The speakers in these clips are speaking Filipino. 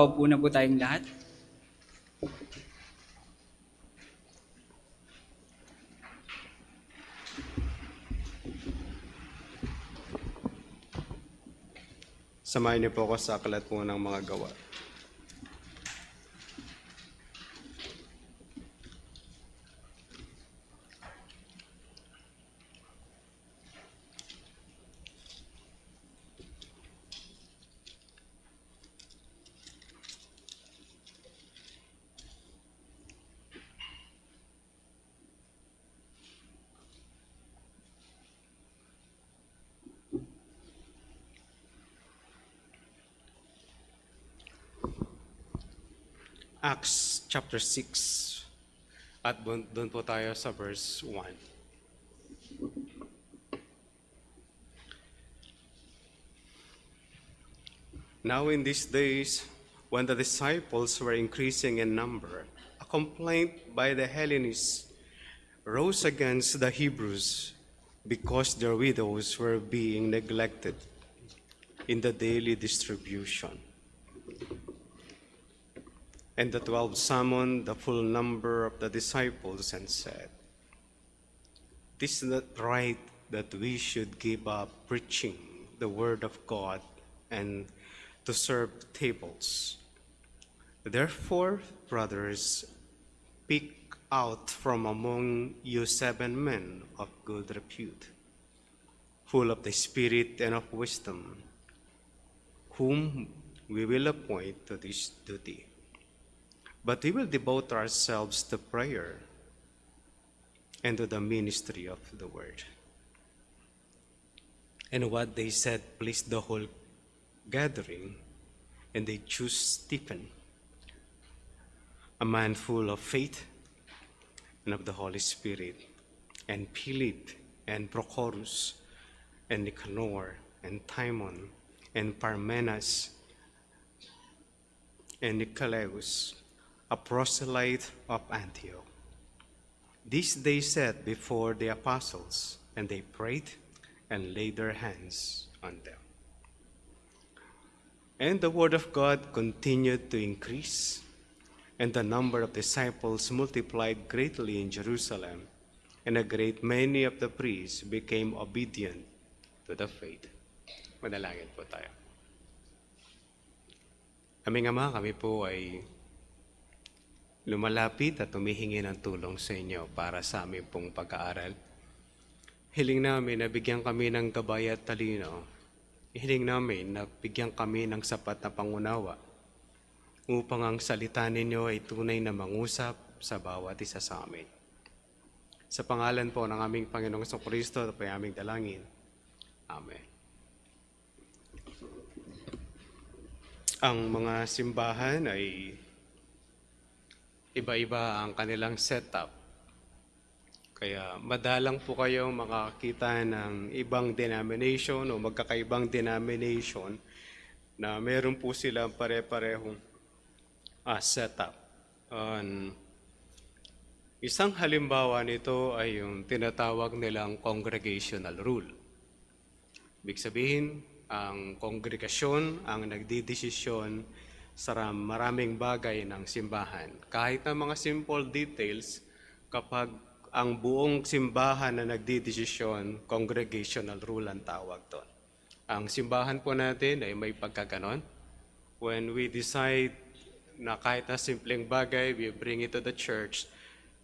makaupo na po tayong lahat. Samahin niyo po ako sa aklat po ng mga gawa. Acts chapter 6. At doon po tayo sa verse 1. Now in these days, when the disciples were increasing in number, a complaint by the Hellenists rose against the Hebrews because their widows were being neglected in the daily distribution. And the 12 summoned the full number of the disciples and said, "It is not right that we should give up preaching the word of God and to serve tables. Therefore, brothers, pick out from among you 7 men of good repute, full of the Spirit and of wisdom, whom we will appoint to this duty. But we will devote ourselves to prayer and to the ministry of the word." And what they said pleased the whole gathering, and they chose Stephen, a man full of faith and of the Holy Spirit, and Philip, and Prochorus, and Nicanor, and Timon, and Parmenas, and Nicolaus, a proselyte of Antioch. This they set before the apostles, and they prayed and laid their hands on them. And the word of God continued to increase, and the number of disciples multiplied greatly in Jerusalem, and a great many of the priests became obedient to the faith. Manalangin po tayo. Aming Ama, kami po ay lumalapit at humihingi ng tulong sa inyo para sa aming pong pag-aaral. Hiling namin na bigyan kami ng gabay at talino. Hiling namin na bigyan kami ng sapat na pangunawa upang ang salita ninyo ay tunay na mangusap sa bawat isa sa amin. Sa pangalan po ng aming Panginoong Kristo, ito po ay aming dalangin. Amen. Ang mga simbahan ay iba-iba ang kanilang setup. Kaya madalang po kayong makakita ng ibang denomination o magkakaibang denomination na meron po silang pare-parehong setup. Isang halimbawa nito ay yung tinatawag nilang congregational rule. Ibig sabihin, ang kongregasyon ang nagdidesisyon sa maraming bagay ng simbahan. Kahit na mga simple details, kapag ang buong simbahan na nagdidesisyon, congregational rule ang tawag doon. Ang simbahan po natin ay may pagkaganon. When we decide na kahit na simpleng bagay, we bring it to the church,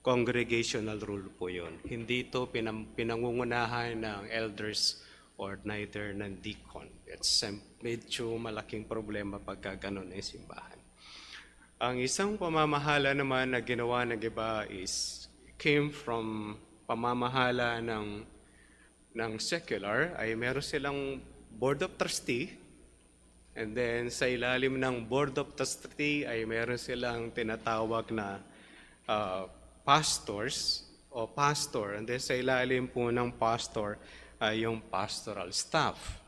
congregational rule po yun. Hindi ito pinangungunahan ng elders or neither ng deacon. It's medyo malaking problema pagka ganon ang simbahan. Ang isang pamamahala naman na ginawa ng iba came from pamamahala ng secular, ay meron silang board of trustee, and then sa ilalim ng board of trustee ay meron silang tinatawag na pastors o pastor, and then sa ilalim po ng pastor ay yung pastoral staff.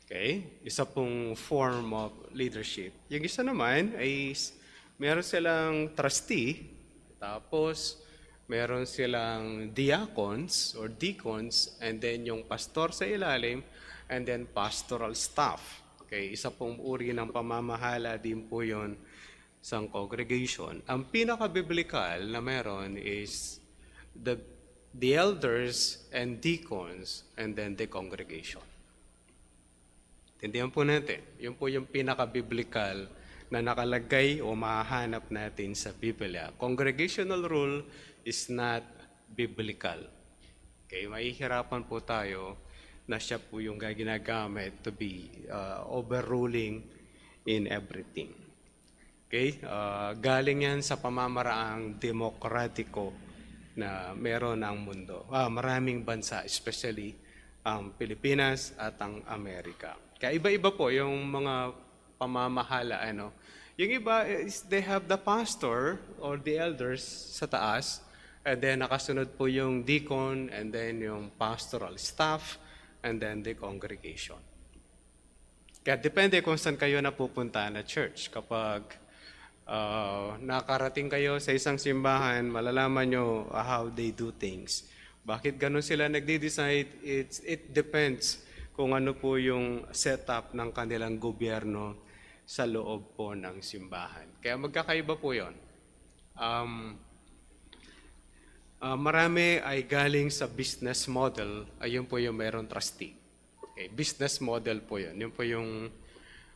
Okay? Isa pong form of leadership. Yung isa naman ay meron silang trustee, tapos meron silang diacons or deacons, and then yung pastor sa ilalim, and then pastoral staff. Okay, isa pong uri ng pamamahala din po yon sa congregation. Ang pinaka-biblical na meron is the elders and deacons and then the congregation. Tindihan po natin, yun po yung pinaka-biblical na nakalagay o mahahanap natin sa Biblia. Congregational rule is not biblical. Okay, mahihirapan po tayo na siya po yung ginagamit to be overruling in everything. Okay, galing yan sa pamamaraang demokratiko na meron ang mundo. Maraming bansa, especially ang Pilipinas at ang Amerika. Kaya iba-iba po yung mga pamamahala. Yung iba is they have the pastor or the elders sa taas, and then nakasunod po yung deacon, and then yung pastoral staff, and then the congregation. Kaya depende kung saan kayo napupunta na church. Kapag nakarating kayo sa isang simbahan, malalaman nyo how they do things. Bakit ganun sila nagde-decide? It depends kung ano po yung setup ng kanilang gobyerno sa loob po ng simbahan. Kaya magkakaiba po yun. Marami ay galing sa business model, ayun po yung meron trustee. Okay, business model po yun. Yun po yung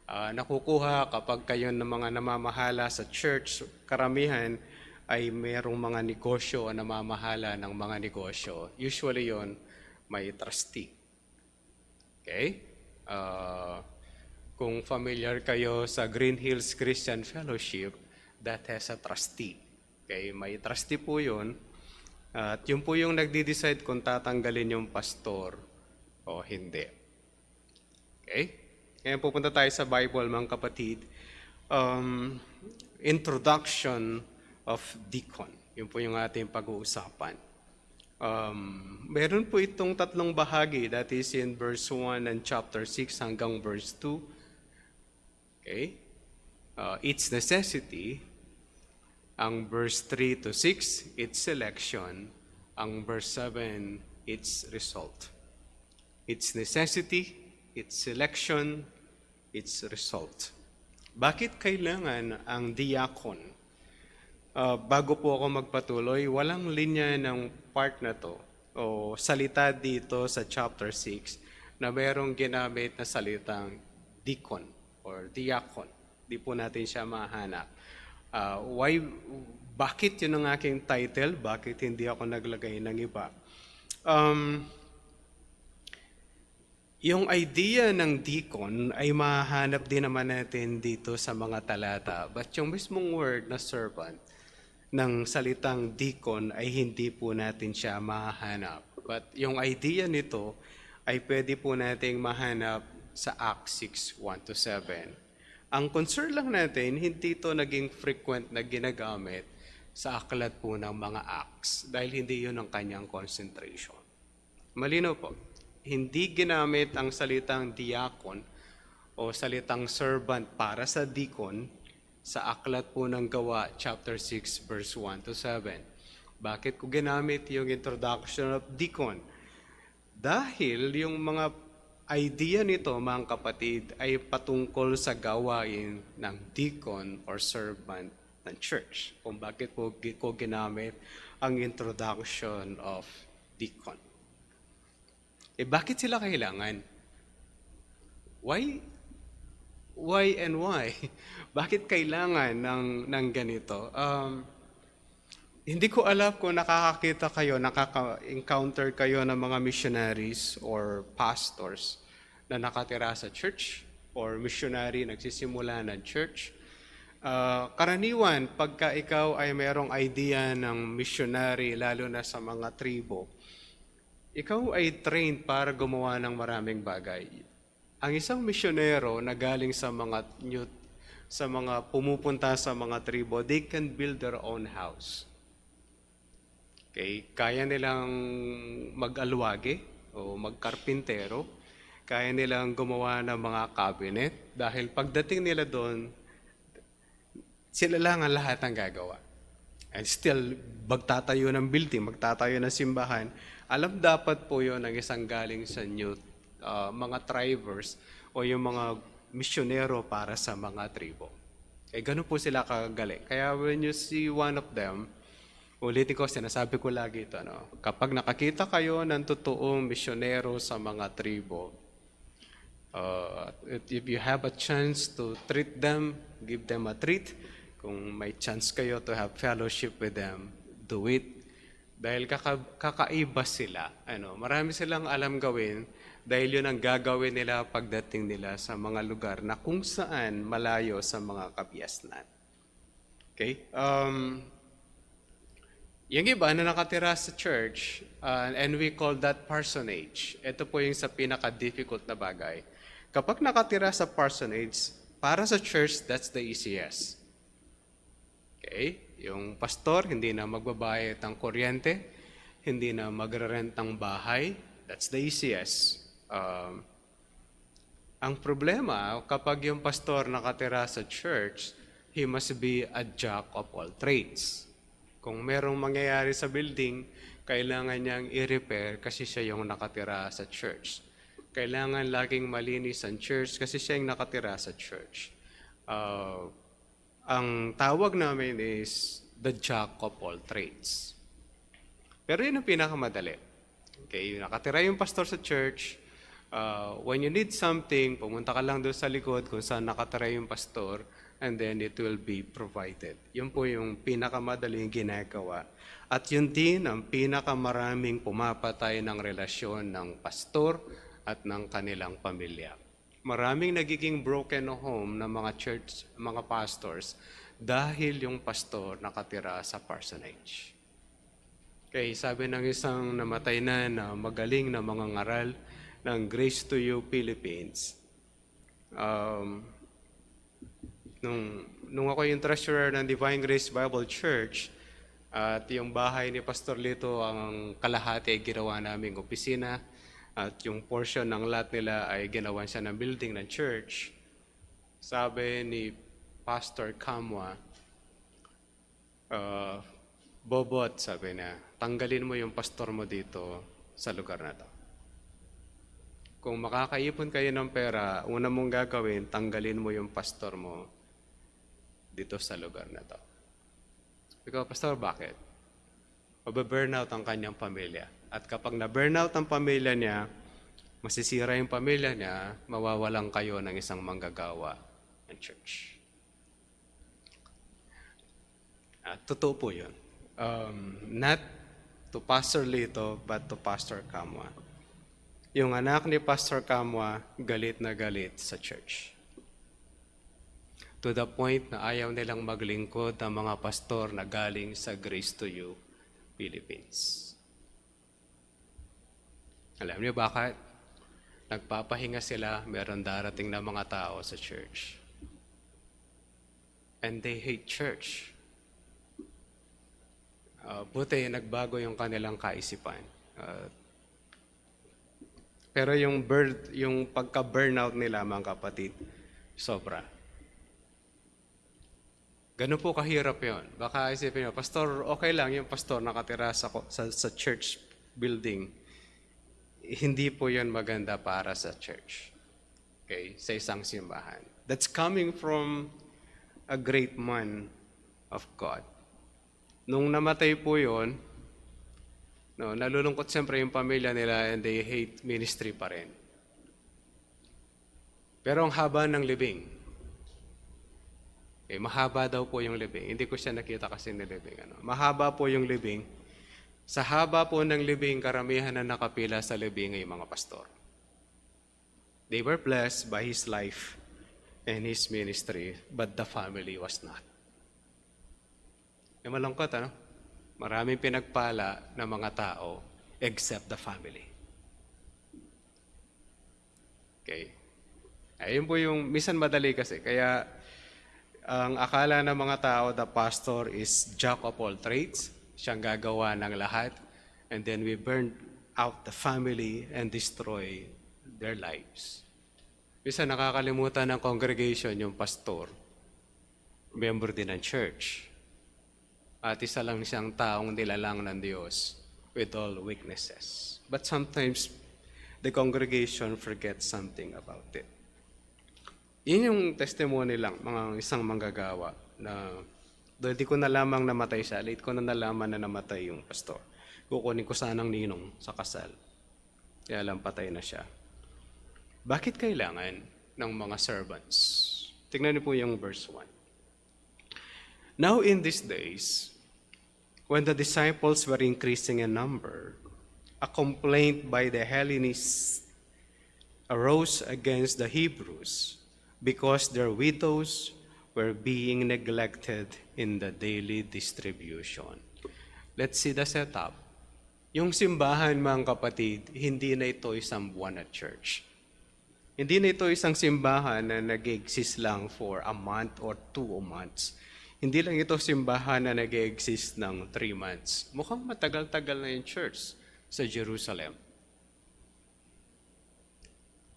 nakukuha kapag kayo ng mga namamahala sa church, karamihan ay mayroong mga negosyo o namamahala ng mga negosyo. Usually yon may trustee. Okay? Kung familiar kayo sa Green Hills Christian Fellowship, that has a trustee. Okay? May trustee po yun. At yun po yung nagde-decide kung tatanggalin yung pastor o hindi. Okay? Ngayon pupunta tayo sa Bible, mga kapatid. Introduction of deacon. Yun po yung ating pag-uusapan. Meron po itong tatlong bahagi, that is in verse 1 and chapter 6 hanggang verse 2. Okay? Its necessity. Ang verse 3 to 6, its selection. Ang verse 7, its result. Its necessity, its selection, its result. Bakit kailangan ang diakon? Bago po ako magpatuloy, walang linya ng part na to o salita dito sa chapter 6 na mayroong ginamit na salitang deacon or diakon. Di po natin siya mahanap. Bakit yun ang aking title? Bakit hindi ako naglagay ng iba? Yung idea ng deacon ay mahanap din naman natin dito sa mga talata. But yung mismong word na servant ng salitang deacon ay hindi po natin siya mahanap. But yung idea nito ay pwede po nating mahanap sa Acts 6:1-7. Ang concern lang natin, hindi ito naging frequent na ginagamit sa aklat po ng mga Acts dahil hindi yun ang kanyang concentration. Malinaw po, hindi ginamit ang salitang diakon o salitang servant para sa deacon sa aklat po ng Gawa, chapter 6, verse 1-7. Bakit ko ginamit yung introduction of deacon? Dahil yung mga idea nito, mga kapatid, ay patungkol sa gawain ng deacon or servant ng church. Kung bakit ko ginamit ang introduction of deacon. Bakit sila kailangan? Why and why? Bakit kailangan ng ganito? Hindi ko alam kung nakakakita kayo, nakaka-encounter kayo ng mga missionaries or pastors na nakatira sa church or missionary nagsisimula ng church. Karaniwan, pagka ikaw ay mayroong idea ng missionary, lalo na sa mga tribo, ikaw ay trained para gumawa ng maraming bagay. Ang isang misyonero na galing sa mga pumupunta sa mga tribo, they can build their own house. Okay, kaya nilang mag-alwage o magkarpintero, kaya nilang gumawa ng mga cabinet dahil pagdating nila doon, sila lang ang lahat ng gagawa. And still, magtatayo ng building, magtatayo ng simbahan, alam dapat po yun ng isang galing sa mga tribers o yung mga misyonero para sa mga tribo. Ganun po sila kagaling. Kaya when you see one of them, ulitin ko, sinasabi ko lagi ito, kapag nakakita kayo ng totoong misyonero sa mga tribo, if you have a chance to treat them, give them a treat. Kung may chance kayo to have fellowship with them, do it. Dahil kakaiba sila. Marami silang alam gawin dahil yun ang gagawin nila pagdating nila sa mga lugar na kung saan malayo sa mga kabiasnan. Okay? Yung iba na nakatira sa church, and we call that parsonage. Ito po yung sa pinaka-difficult na bagay. Kapag nakatira sa parsonage, para sa church, that's the easiest. Okay? Yung pastor, hindi na magbabayad ng kuryente, hindi na magre-rent ng bahay, that's the easiest. Ang problema, kapag yung pastor nakatira sa church, he must be a jack of all trades. Kung merong mangyayari sa building, kailangan niyang i-repair kasi siya yung nakatira sa church. Kailangan laging malinis ang church kasi siya yung nakatira sa church. Ang tawag namin is the jack of all trades. Pero yun ang pinakamadali. Okay, nakatira yung pastor sa church. When you need something, pumunta ka lang doon sa likod kung saan nakatira yung pastor, and then it will be provided. Yun po yung pinakamadaling ginagawa. At yun din ang pinakamaraming pumapatay ng relasyon ng pastor at ng kanilang pamilya. Maraming nagiging broken home ng mga church, mga pastors, dahil yung pastor nakatira sa parsonage. Okay, sabi ng isang namatay na magaling na mga ngaral ng Grace to You Philippines, nung ako yung treasurer ng Divine Grace Bible Church, at yung bahay ni Pastor Lito, ang kalahati ay ginawa naming opisina, at yung portion ng lot nila ay ginawa siya ng building ng church. Sabi ni Pastor Kamwa, Bobot, sabi niya, tanggalin mo yung pastor mo dito sa lugar na to. Kung makakaipon kayo ng pera, una mong gagawin, tanggalin mo yung pastor mo dito sa lugar na to. Ikaw, pastor, bakit? Mababurnout ang kanyang pamilya. At kapag na-burnout ang pamilya niya, masisira yung pamilya niya, mawawalan kayo ng isang manggagawa ng church. Totoo po yun. Not to Pastor Lito, but to Pastor Kamwa. Yung anak ni Pastor Kamwa, galit na galit sa church. To the point na ayaw nilang maglingkod ang mga pastor na galing sa Grace to You Philippines. Alam niyo bakit? Nagpapahinga sila, meron darating na mga tao sa church. And they hate church. Buti nagbago yung kanilang kaisipan. Pero yung pagka-burnout nila, mga kapatid, sobra. Ganun po kahirap yun. Baka isipin nyo, pastor, okay lang yung pastor nakatira sa church building. Hindi po yun maganda para sa church. Okay? Sa isang simbahan. That's coming from a great man of God. Nung namatay po yun, nalulungkot siyempre yung pamilya nila and they hate ministry pa rin. Pero ang haba ng libing. Mahaba daw po yung libing. Hindi ko siya nakita kasi nilibing. Mahaba po yung libing. Sa haba po ng libing, karamihan na nakapila sa libing ay mga pastor. They were blessed by his life and his ministry, but the family was not. Malungkot, Maraming pinagpala ng mga tao except the family. Okay? Ayun po yung, minsan madali kasi. Kaya, ang akala ng mga tao, the pastor is jack of all trades. Siyang gagawa ng lahat. And then we burn out the family and destroy their lives. Minsan nakakalimutan ng congregation yung pastor, member din ng church. At isa lang siyang taong nilalang ng Diyos with all weaknesses. But sometimes, the congregation forgets something about it. Yun yung testimony lang, mga isang manggagawa na hindi ko na lamang namatay siya, late ko na nalaman na namatay yung pastor. Kukunin ko sanang ninong sa kasal. Kaya lang patay na siya. Bakit kailangan ng mga servants? Tingnan niyo po yung verse 1. Now in these days, when the disciples were increasing in number, a complaint by the Hellenists arose against the Hebrews because their widows were being neglected in the daily distribution. Let's see the setup. Yung simbahan, mga kapatid, hindi na ito isang buwan na church. Hindi na ito isang simbahan na nag-exist lang for a month or 2 months. Hindi lang ito simbahan na nag-exist ng 3 months. Mukhang matagal-tagal na yung church sa Jerusalem.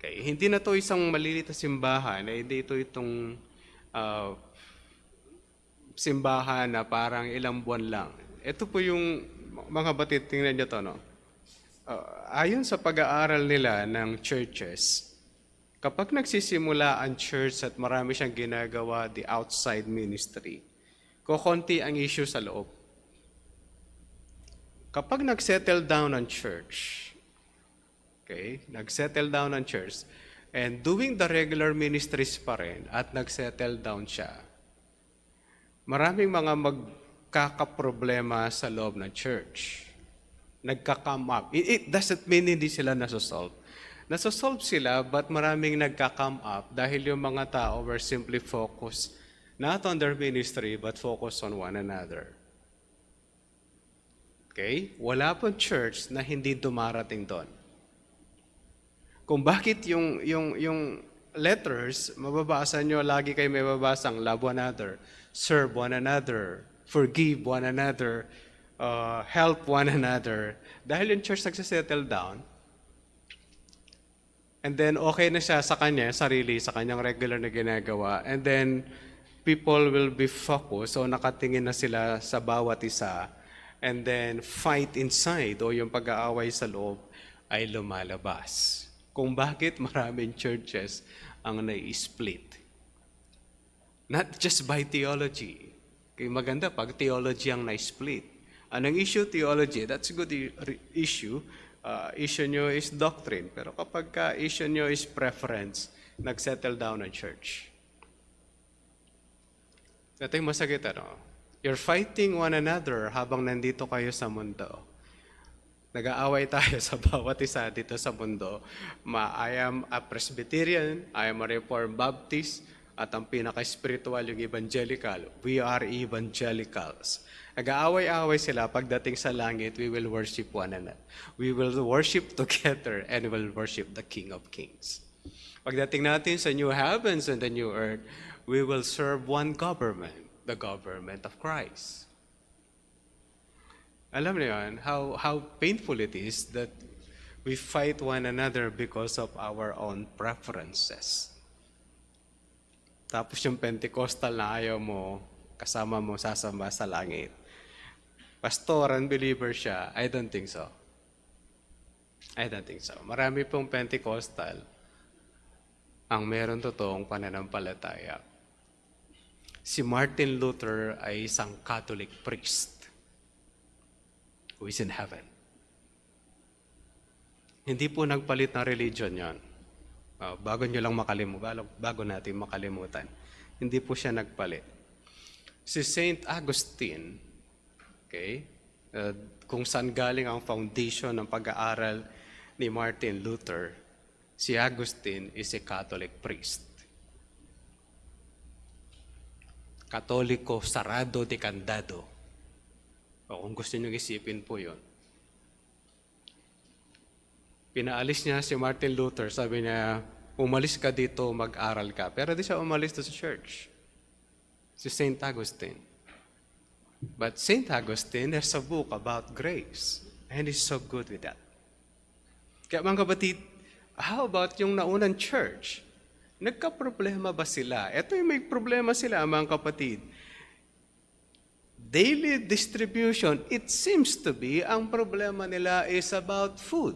Okay, hindi na ito isang maliliit na simbahan, hindi ito itong simbahan na parang ilang buwan lang. Ito po yung, mga batid, tingnan nyo to, no? Ayon sa pag-aaral nila ng churches, kapag nagsisimula ang church at marami siyang ginagawa, the outside ministry, kokonti ang issue sa loob. Kapag nag-settle down ang church, okay, nag-settle down ang church, and doing the regular ministries pa rin, at nag-settle down siya, maraming mga magkakaproblema sa loob ng church. Nagka-come up. It doesn't mean hindi sila nasosolve. Nasosolve sila, but maraming nagka-come up dahil yung mga tao were simply focused not on their ministry, but focused on one another. Okay? Wala pong church na hindi dumarating doon. Kung bakit yung letters, mababasa nyo, lagi kayo may babasang love one another, serve one another, forgive one another, help one another. Dahil yung church nagsisettle down, and then okay na siya sa kanya, sarili, sa kanyang regular na ginagawa, and then people will be focused, so nakatingin na sila sa bawat isa, and then fight inside, o yung pag-aaway sa loob, ay lumalabas. Kung bakit maraming churches ang nai-split. Not just by theology. Kaya maganda pag theology ang na-split. Anong issue? Theology. That's a good issue. Issue nyo is doctrine. Pero kapag issue nyo is preference, nag-settle down ang church. Ito yung masakit, ano? You're fighting one another habang nandito kayo sa mundo. Nag-aaway tayo sa bawat isa dito sa mundo. I am a Presbyterian, I am a Reformed Baptist, at ang pinaka-spiritual yung evangelical. We are evangelicals. Nag-aaway-aaway sila. Pagdating sa langit, we will worship one another. We will worship together and will worship the King of Kings. Pagdating natin sa new heavens and the new earth, we will serve one government, the government of Christ. Alam niyo yan, how painful it is that we fight one another because of our own preferences. Tapos yung Pentecostal na ayaw mo, kasama mo sasamba sa langit. Pastor, unbeliever siya. I don't think so. I don't think so. Marami pong Pentecostal ang meron totoong pananampalataya. Si Martin Luther ay isang Catholic priest who is in heaven. Hindi po nagpalit ng religion yan. Bago nyo lang makalimutan, bago natin makalimutan. Hindi po siya nagpalit. Si Saint Augustine, okay, kung saan galing ang foundation ng pag-aaral ni Martin Luther, si Augustine is a Catholic priest. Katoliko sarado de candado. O kung gusto nyo isipin po yun. Pinaalis niya si Martin Luther, sabi niya, umalis ka dito, mag-aral ka. Pero di siya umalis sa church. Si Saint Augustine. But Saint Augustine has a book about grace. And he's so good with that. Kaya mga kapatid, how about yung naunang church? Nagka-problema ba sila? Ito yung may problema sila, mga kapatid. Daily distribution, it seems to be, ang problema nila is about food.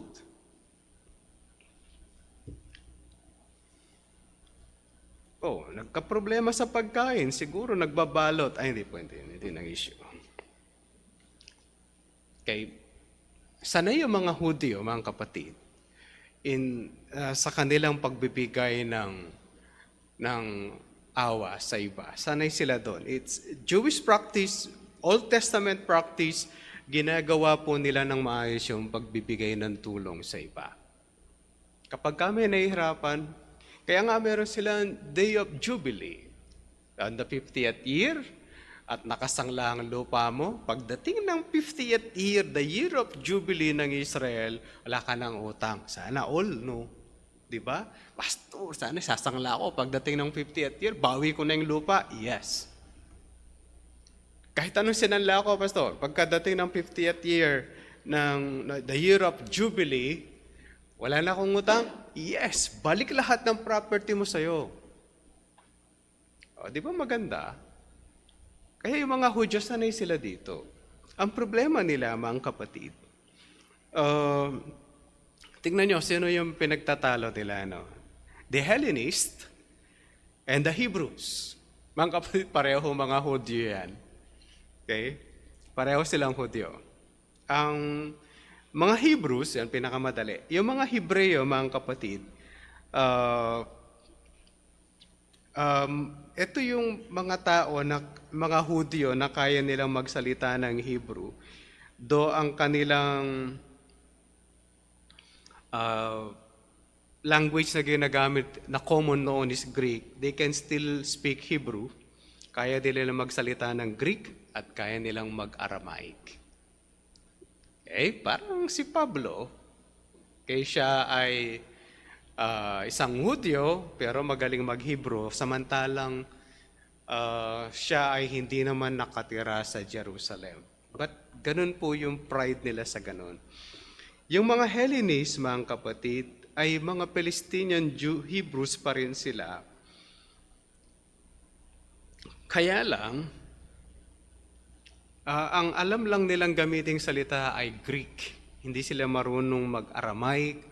Oh, nagka-problema sa pagkain, siguro nagbabalot. Ay, hindi po, hindi nang issue. Okay, sanay yung mga Hudyo, mga kapatid, sa kanilang pagbibigay ng awa sa iba. Sanay sila doon. It's Jewish practice, Old Testament practice, ginagawa po nila ng maayos yung pagbibigay ng tulong sa iba. Kapag kami nahihirapan, kaya nga meron silang Day of Jubilee. On the 50th year, at nakasangla ang lupa mo, pagdating ng 50th year, the year of Jubilee ng Israel, wala ka ng utang. Sana all, no? Diba? Pastor, sana sasangla ako pagdating ng 50th year, bawi ko na yung lupa. Yes. Kahit anong sinanla ko, Pastor, pagkadating ng 50th year ng the year of Jubilee, wala na akong utang? Yes. Balik lahat ng property mo sa'yo. O, di ba maganda? Kaya yung mga Hudyo, sanay sila dito. Ang problema nila, mga kapatid, tingnan nyo, sino yung pinagtatalo nila, no? The Hellenists and the Hebrews. Mga kapatid, pareho mga Hudyo yan. Okay? Pareho silang Hudyo. Ang mga Hebrews, yan pinakamadali. Yung mga Hebreo, mga kapatid, ito yung mga tao, mga Hudyo na kaya nilang magsalita ng Hebrew. Do ang kanilang language na ginagamit na common noon is Greek, they can still speak Hebrew. Kaya nila magsalita ng Greek at kaya nilang mag-Aramaic. Okay? Parang si Pablo, kaya siya ay isang Hudyo pero magaling mag-Hebrew, samantalang siya ay hindi naman nakatira sa Jerusalem. But ganun po yung pride nila sa ganun. Yung mga Hellenists, mga kapatid, ay mga Palestinian Hebrews pa rin sila. Kaya lang, ang alam lang nilang gamiting salita ay Greek. Hindi sila marunong mag-Aramaic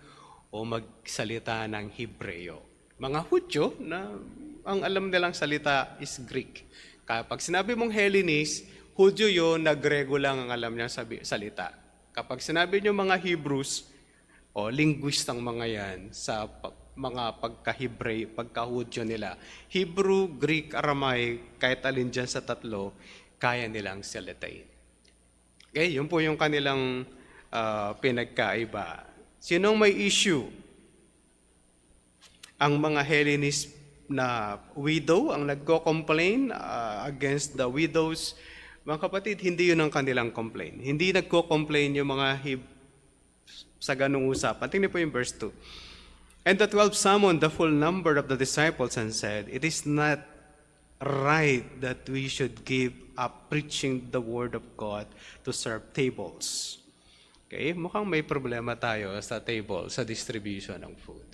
o magsalita ng Hebreo. Mga Hudyo na ang alam nilang salita is Greek. Kapag sinabi mong Hellenist, Hudyo yun, na-Grego lang ang alam niyang salita. Kapag sinabi niyo mga Hebrews, o linguistang mga yan, sa mga pagka-Hebreo, pagka-Hudyo nila, Hebrew, Greek, Aramaic, kahit alin dyan sa tatlo, kaya nilang salitain. Okay, yun po yung kanilang pinagkaiba. Sinong may issue? Ang mga Hellenist na widow, ang nagko-complain against the widows. Mga kapatid, hindi yun ang kanilang complaint. Hindi nagko-complain yung mga sa ganung usapan. Tingnan po yung verse 2. And the 12 summoned the full number of the disciples and said, "It is not right that we should give up preaching the word of God to serve tables." Okay, mukhang may problema tayo sa table, sa distribution ng food.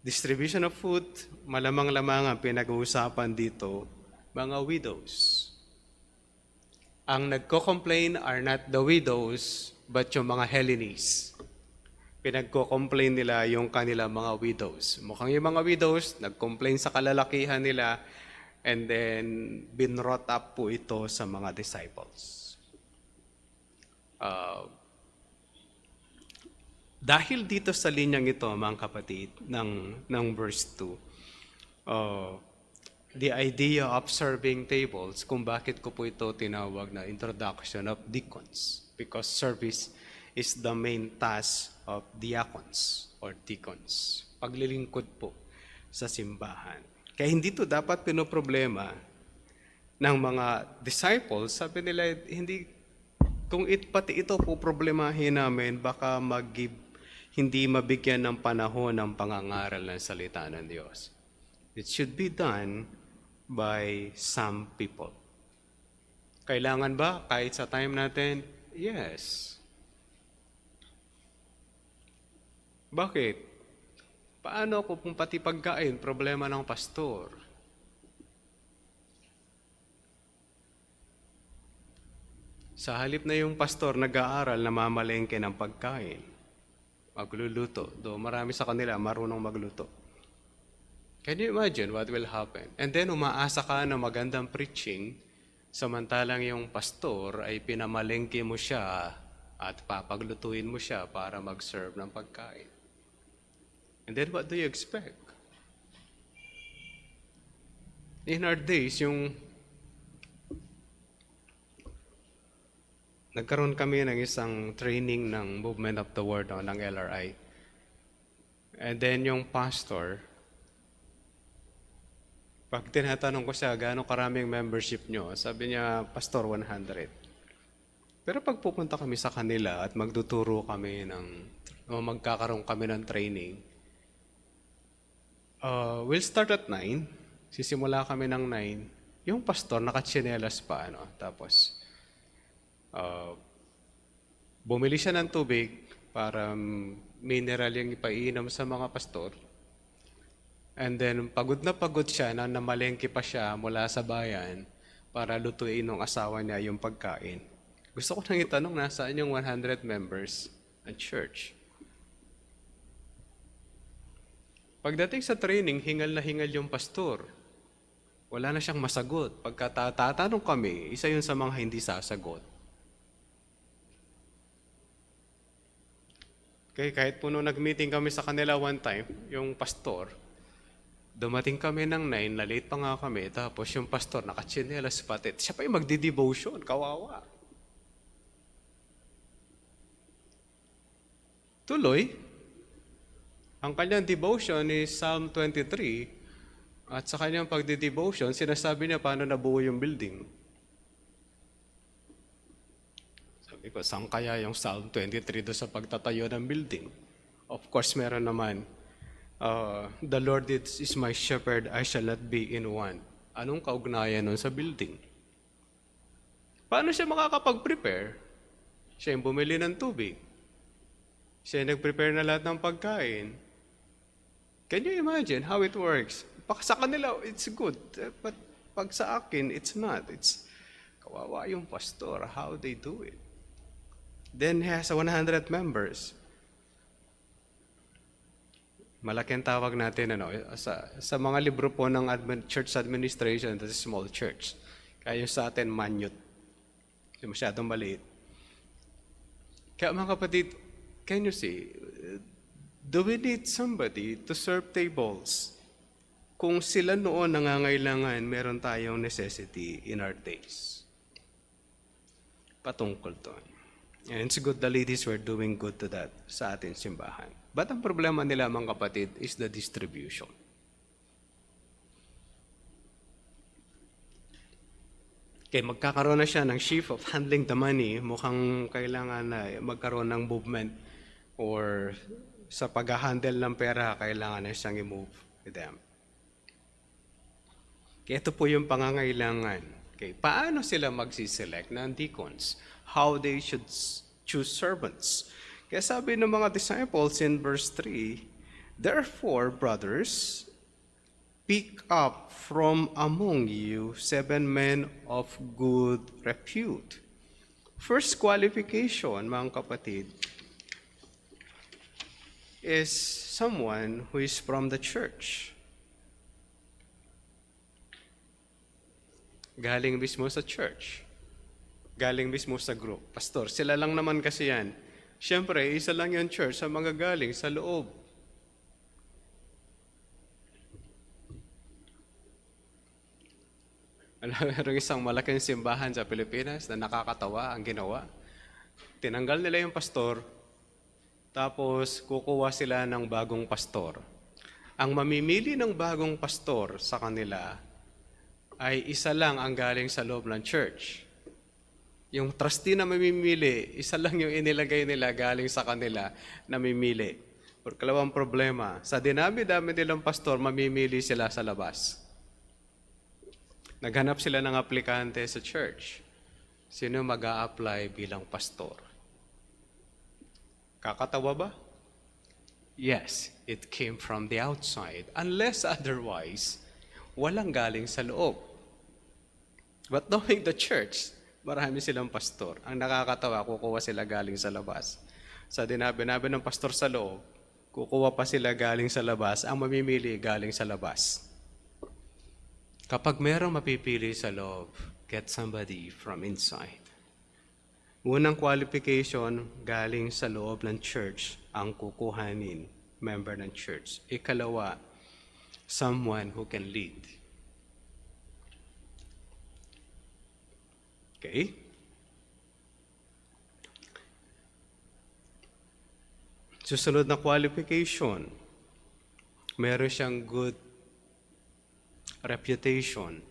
Distribution of food, malamang-lamang ang pinag-uusapan dito, mga widows. Ang nagko-complain are not the widows, but yung mga Hellenists. Pinagko-complain nila yung kanilang mga widows. Mukhang yung mga widows, nag-complain sa kalalakihan nila, and then binrought up po ito sa mga disciples. Dahil dito sa linyang ito, mga kapatid, ng verse 2, the idea of serving tables, kung bakit ko po ito tinawag na introduction of deacons, because service is the main task of diacons or deacons. Paglilingkod po sa simbahan. Kaya hindi to dapat pinoproblema ng mga disciples. Sabi nila, kung pati ito po problemahin namin, baka hindi mabigyan ng panahon ng pangangaral ng salita ng Diyos. It should be done by some people. Kailangan ba kahit sa time natin? Yes. Bakit? Paano kung pati pagkain, problema ng pastor? Sa halip na yung pastor nag-aaral, namamalengke ng pagkain, magluluto. Do marami sa kanila marunong magluto. Can you imagine what will happen? And then umaasa ka na magandang preaching, samantalang yung pastor ay pinamalengke mo siya at papaglutuin mo siya para mag-serve ng pagkain. And then what do you expect? In our days, nagkaroon kami ng isang training ng Movement of the Word ng LRI. And then yung pastor, pag tinatanong ko siya, gaano karaming membership nyo? Sabi niya, Pastor, 100. Pero pag pupunta kami sa kanila at magtuturo kami o magkakaroon kami ng training, we'll start at 9. Sisimula kami ng 9. Yung pastor, nakatsinelas pa. Tapos, bumili siya ng tubig para mineral yung ipainom sa mga pastor. And then, pagod na pagod siya na namalengke pa siya mula sa bayan para lutuin ng asawa niya yung pagkain. Gusto ko nang itanong, nasaan yung 100 members at church? Pagdating sa training, hingal na hingal yung pastor. Wala na siyang masagot. Pagka tatanong kami, isa yun sa mga hindi sasagot. Okay, kahit po nung nag-meeting kami sa kanila one time, yung pastor, dumating kami ng 9, na-late pa nga kami, tapos yung pastor nakatsinelas pati. Siya pa yung magdi-devotion, kawawa. Tuloy, ang kanyang devotion is Psalm 23, at sa kanyang pagdi-devotion, sinasabi niya paano nabuo yung building. Sabi ko, saan kaya yung Psalm 23 doon sa pagtatayo ng building? Of course, meron naman. The Lord is my shepherd, I shall not be in want. Anong kaugnayan nun sa building? Paano siya makakapag-prepare? Siya yung bumili ng tubig. Siya yung nag-prepare na lahat ng pagkain. Can you imagine how it works? Sa kanila, it's good. But pag sa akin, it's not. It's kawawa yung pastor, how they do it. Then he has 100 members. Malaki ang tawag natin sa mga libro po ng church administration, that's a small church. Kaya sa atin, manyut. Masyadong maliit. Kaya mga kapatid, can you see, do we need somebody to serve tables? Kung sila noon nangangailangan, meron tayong necessity in our days. Patungkol doon. And it's good the ladies were doing good to that sa ating simbahan. But ang problema nila mga kapatid is the distribution. Okay, magkakaroon na siya ng shift of handling the money. Mukhang kailangan na magkaroon ng movement or sa pag-handle ng pera, kailangan na siyang i-move with them. Okay, ito po yung pangangailangan. Okay, paano sila magsiselect ng deacons? How they should choose servants? Kaya sabi ng mga disciples in verse 3, therefore, brothers, pick up from among you 7 men of good repute. First qualification, mga kapatid, is someone who is from the church. Galing mismo sa church. Galing mismo sa group. Pastor, sila lang naman kasi yan. Siyempre, isa lang yung church sa mga galing sa loob. Merong isang malaking simbahan sa Pilipinas na nakakatawa ang ginawa. Tinanggal nila yung pastor, tapos kukuha sila ng bagong pastor. Ang mamimili ng bagong pastor sa kanila ay isa lang ang galing sa loob ng church. Yung trustee na mamimili, isa lang yung inilagay nila galing sa kanila na mamimili. Kalawang problema, sa dinami-dami nilang pastor, mamimili sila sa labas. Naghanap sila ng aplikante sa church. Sino mag-a-apply bilang pastor? Kakatawa ba? Yes, it came from the outside. Unless otherwise, walang galing sa loob. But knowing the church, marami silang pastor. Ang nakakatawa, kukuha sila galing sa labas. Sa dinabi-nabi ng pastor sa loob, kukuha pa sila galing sa labas, ang mamimili galing sa labas. Kapag merong mapipili sa loob, get somebody from inside. Unang qualification, galing sa loob ng church ang kukuhanin, member ng church. Ikalawa, someone who can lead. Okay? Susunod na qualification, meron siyang good reputation.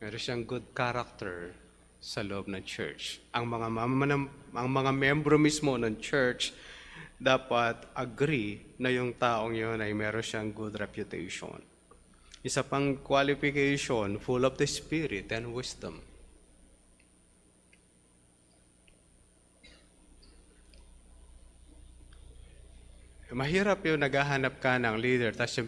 Meron siyang good character sa loob ng church. Ang mga membro mismo ng church dapat agree na yung taong yun ay meron siyang good reputation. Isa pang qualification, full of the Spirit and wisdom. Mahirap yung naghahanap ka ng leader, tapos yung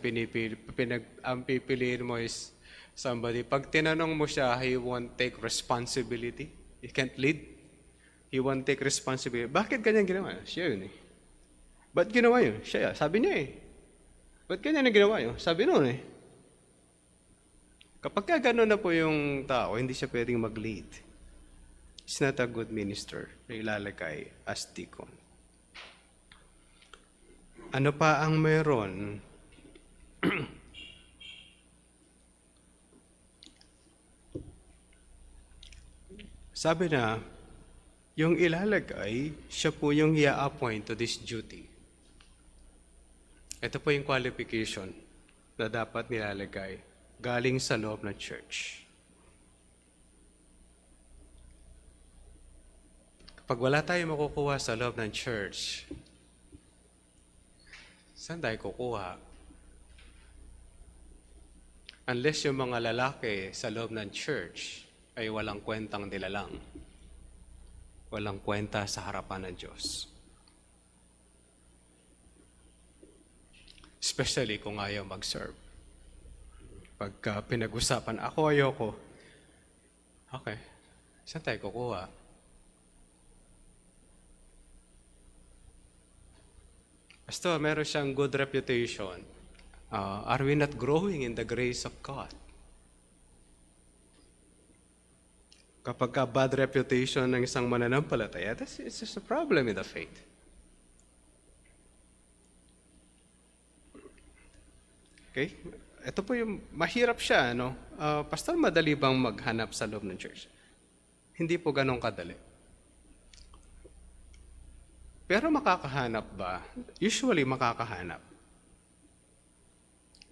ang pipiliin mo is somebody. Pag tinanong mo siya, he won't take responsibility. He can't lead. He won't take responsibility. Bakit ganyan ginawa? Siya yun eh. Ba't ginawa yun? Siya, sabi niya eh. Ba't ganyan na ginawa yun? Sabi noon eh. Kapag ka gano'n na po yung tao, hindi siya pwedeng mag-lead. He's not a good minister na ilalagay as deacon. Ano pa ang meron? Sabi na, yung ilalagay, siya po yung i-appoint to this duty. Ito po yung qualification na dapat nilalagay galing sa loob ng church. Kapag wala tayong makukuha sa loob ng church, saan tayo kukuha? Unless yung mga lalaki sa loob ng church ay walang kwentang nilalang. Walang kwenta sa harapan ng Diyos. Especially kung ayaw mag-serve. Pagka pinag-usapan, ako ayoko. Okay, saan tayo kukuha? Pastor, meron siyang good reputation. Are we not growing in the grace of God? Kapag ka bad reputation ng isang mananampalataya, it's just a problem in the faith. Okay? Ito po yung mahirap siya, no? Pastor, madali bang maghanap sa loob ng church? Hindi po ganun kadali. Pero makakahanap ba? Usually makakahanap.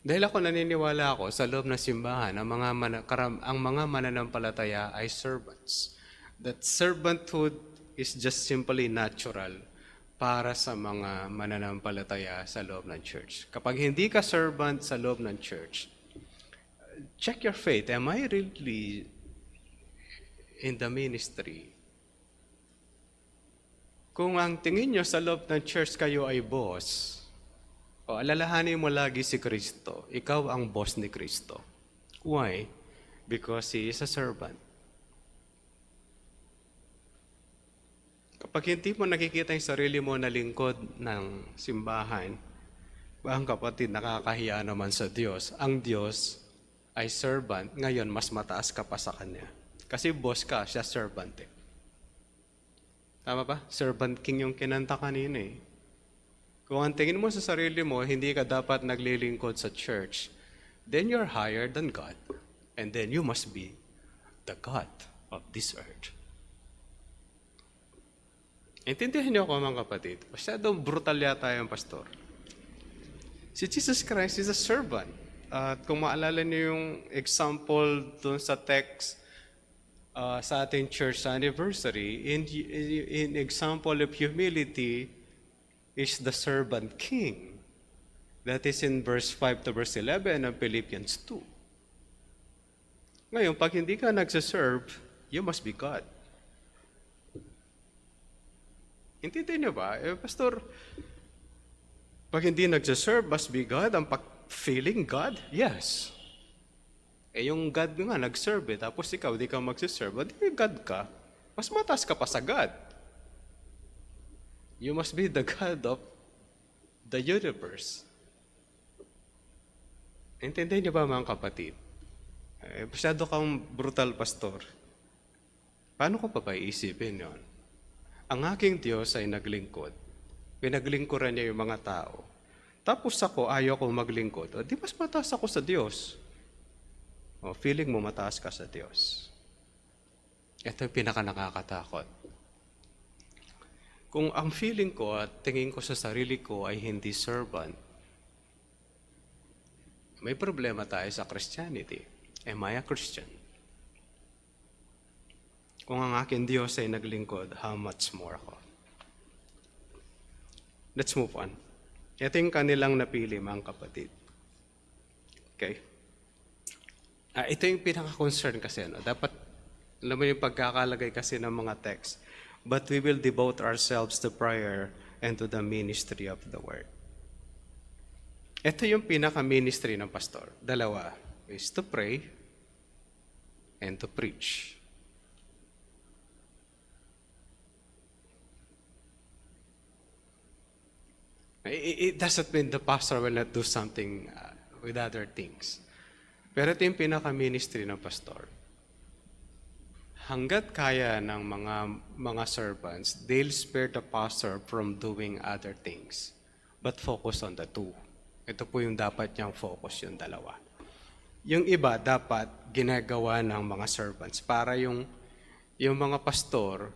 Dahil ako naniniwala ako sa loob ng simbahan, ang mga mananampalataya ay servants. That servanthood is just simply natural para sa mga mananampalataya sa loob ng church. Kapag hindi ka servant sa loob ng church, check your faith. Am I really in the ministry? Kung ang tingin nyo sa loob ng church kayo ay boss, alalahanin mo lagi si Kristo. Ikaw ang boss ni Kristo. Why? Because He is a servant. Kapag hindi mo nakikita yung sarili mo na lingkod ng simbahan, ang kapatid, nakakahiya naman sa Diyos. Ang Diyos ay servant, ngayon mas mataas ka pa sa Kanya. Kasi boss ka, siya servant eh. Tama ba? Servant king yung kinanta kanina eh. Kung ang tingin mo sa sarili mo, hindi ka dapat naglilingkod sa church, then you're higher than God. And then you must be the God of this earth. Intindihan niyo ako mga kapatid. Masyadong brutal yata yung pastor. Si Jesus Christ is a servant. At kung maalala niyo yung example dun sa text, sa ating church anniversary, in example of humility is the servant king. That is in verse 5 to verse 11 of Philippians 2. Ngayon, pag hindi ka nagsaserve, you must be God. Intindihin niyo ba? Pastor, pag hindi nagsaserve, must be God, ang feeling God? Yes. Yung God nga, nag-serve tapos ikaw, di ka magsiserve, di God ka, mas mataas ka pa sa God. You must be the God of the universe. Intindihin niyo ba mga kapatid? Masyado kang brutal, pastor. Paano ko pa ba iisipin yun? Ang aking Diyos ay naglingkod. Pinaglingkuran niya yung mga tao. Tapos ako, ayaw ko maglingkod. O, di mas mataas ako sa Diyos. O, feeling mo mataas ka sa Diyos. Ito yung pinaka-nakakatakot. Kung ang feeling ko at tingin ko sa sarili ko ay hindi servant, may problema tayo sa Christianity. Am I a Christian? Kung ang aking Diyos ay naglingkod, how much more ako? Let's move on. Ito yung kanilang napili, mga kapatid. Okay? Ito yung pinaka-concern kasi. No? Dapat, alam mo yung pagkakalagay kasi ng mga text. But we will devote ourselves to prayer and to the ministry of the word. Ito yung pinaka-ministry ng pastor. Dalawa is to pray and to preach. It doesn't mean the pastor will not do something with other things. Pero ito yung pinaka-ministry ng pastor. Hanggat kaya ng mga servants, they'll spare the pastor from doing other things. But focus on the two. Ito po yung dapat niyang focus, yung dalawa. Yung iba, dapat ginagawa ng mga servants para yung mga pastor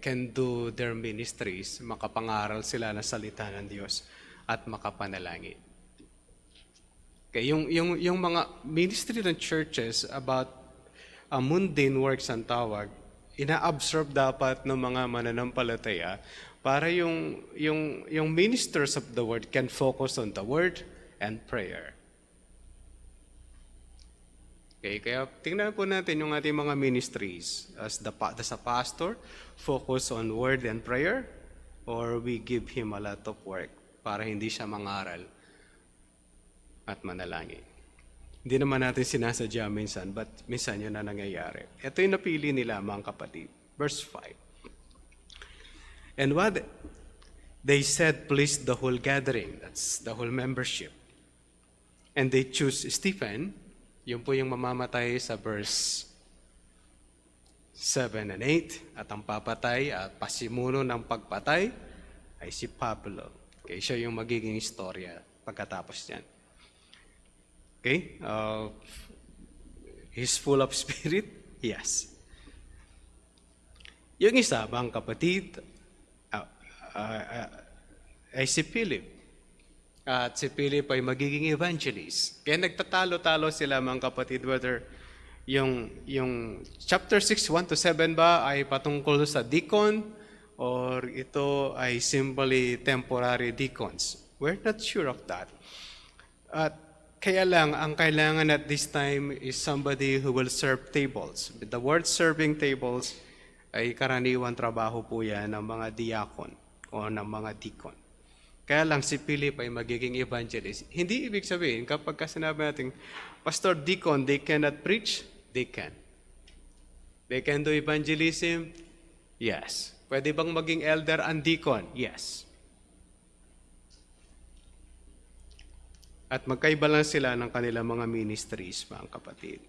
can do their ministries, makapangaral sila ng salita ng Diyos at makapanalangin. Okay, yung mga ministry ng churches about mundane works ang tawag, ina-absorb dapat ng mga mananampalataya para yung ministers of the word can focus on the word and prayer. Okay, kaya tingnan po natin yung ating mga ministries. As a pastor, focus on word and prayer, or we give him a lot of work para hindi siya mangaral at manalangin. Hindi naman natin sinasadya minsan, but minsan yun na nangyayari. Ito yung napili nila, mga kapatid. Verse 5. And what they said pleased the whole gathering, that's the whole membership. And they choose Stephen, yun po yung mamamatay sa verse 7 and 8, at ang papatay at pasimuno ng pagpatay ay si Pablo. Okay, siya yung magiging istorya pagkatapos niyan. Okay? He's full of spirit? Yes. Yung isa, mga kapatid, ay si Philip. At si Philip ay magiging evangelist. Kaya nagtatalo-talo sila, mga kapatid, whether yung chapter 6, 1-7 ba ay patungkol sa deacon or ito ay simply temporary deacons. We're not sure of that. At kaya lang, ang kailangan at this time is somebody who will serve tables. The word serving tables ay karaniwan trabaho po yan ng mga diakon o ng mga deacon. Kaya lang si Philip ay magiging evangelist. Hindi ibig sabihin, kapag sinabi natin, pastor, deacon, they cannot preach? They can. They can do evangelism? Yes. Pwede bang maging elder and deacon? Yes. At magkaiba lang sila ng kanilang mga ministries, mga kapatid.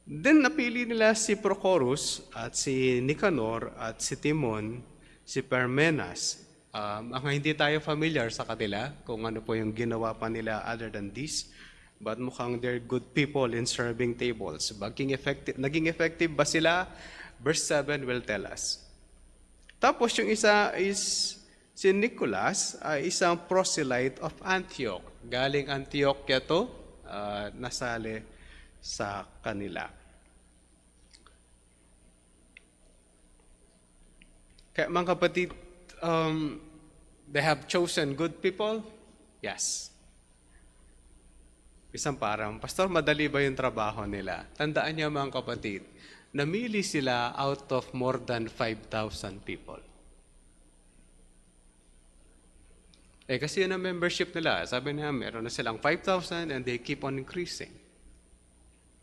Then napili nila si Prochorus at si Nicanor at si Timon, si Parmenas. Ang hindi tayo familiar sa kanila kung ano po yung ginawa pa nila other than this. But mukhang they're good people in serving tables. Naging effective ba sila? Verse 7 will tell us. Tapos yung isa is si Nicholas, isang proselyte of Antioch. Galing Antioquia to, nasali sa kanila. Kaya mga kapatid, they have chosen good people? Yes. Isang parang, pastor, madali ba yung trabaho nila? Tandaan niyo mga kapatid, namili sila out of more than 5,000 people. Kasi yun ang membership nila. Sabi niya, meron na silang 5,000 and they keep on increasing.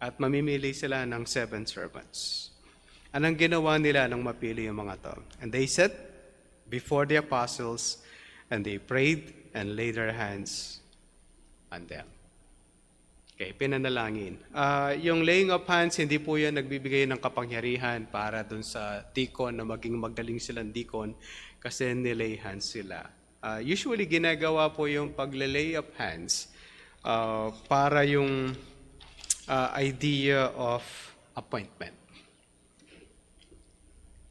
At mamimili sila ng 7 servants. Anong ginawa nila nang mapili yung mga to? And they said, before the apostles, and they prayed and laid their hands on them. Okay, pinanalangin. Yung laying of hands, hindi po yan nagbibigay ng kapangyarihan para dun sa deacon na maging magaling silang deacon kasi nilay hands sila. Usually, ginagawa po yung paglelay of hands para yung idea of appointment.